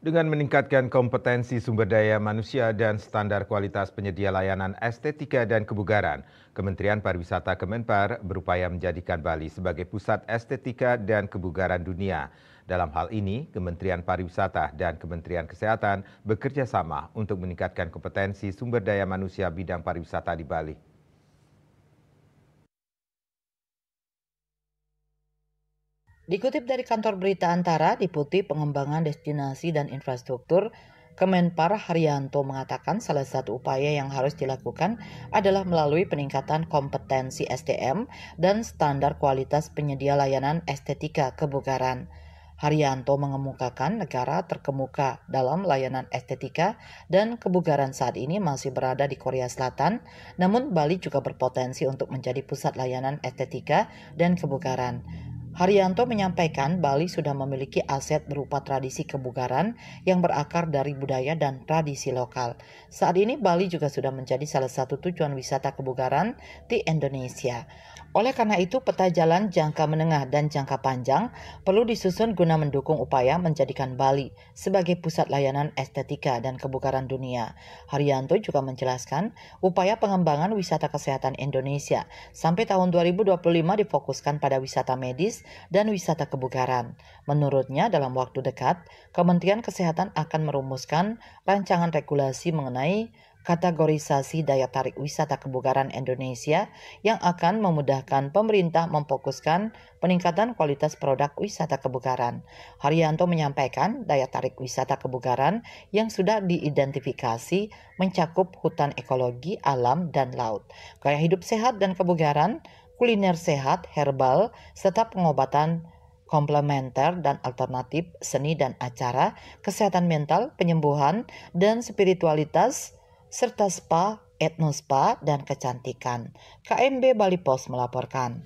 Dengan meningkatkan kompetensi sumber daya manusia dan standar kualitas penyedia layanan estetika dan kebugaran, Kementerian Pariwisata Kemenpar berupaya menjadikan Bali sebagai pusat estetika dan kebugaran dunia. Dalam hal ini, Kementerian Pariwisata dan Kementerian Kesehatan bekerja sama untuk meningkatkan kompetensi sumber daya manusia bidang pariwisata di Bali. Dikutip dari kantor berita Antara, Deputi Pengembangan Destinasi dan Infrastruktur Kemenpar Haryanto mengatakan salah satu upaya yang harus dilakukan adalah melalui peningkatan kompetensi SDM dan standar kualitas penyedia layanan estetika kebugaran. Haryanto mengemukakan negara terkemuka dalam layanan estetika dan kebugaran saat ini masih berada di Korea Selatan, namun Bali juga berpotensi untuk menjadi pusat layanan estetika dan kebugaran. Haryanto menyampaikan Bali sudah memiliki aset berupa tradisi kebugaran yang berakar dari budaya dan tradisi lokal. Saat ini Bali juga sudah menjadi salah satu tujuan wisata kebugaran di Indonesia. Oleh karena itu, peta jalan jangka menengah dan jangka panjang perlu disusun guna mendukung upaya menjadikan Bali sebagai pusat layanan estetika dan kebugaran dunia. Haryanto juga menjelaskan upaya pengembangan wisata kesehatan Indonesia sampai tahun 2025 difokuskan pada wisata medis dan wisata kebugaran. Menurutnya, dalam waktu dekat, Kementerian Kesehatan akan merumuskan rancangan regulasi mengenai kategorisasi daya tarik wisata kebugaran Indonesia yang akan memudahkan pemerintah memfokuskan peningkatan kualitas produk wisata kebugaran. Haryanto menyampaikan daya tarik wisata kebugaran yang sudah diidentifikasi mencakup hutan ekologi, alam, dan laut, gaya hidup sehat dan kebugaran, kuliner sehat, herbal, serta pengobatan komplementer dan alternatif, seni dan acara, kesehatan mental, penyembuhan, dan spiritualitas, serta spa, etnospa, dan kecantikan. KMB Bali Pos melaporkan.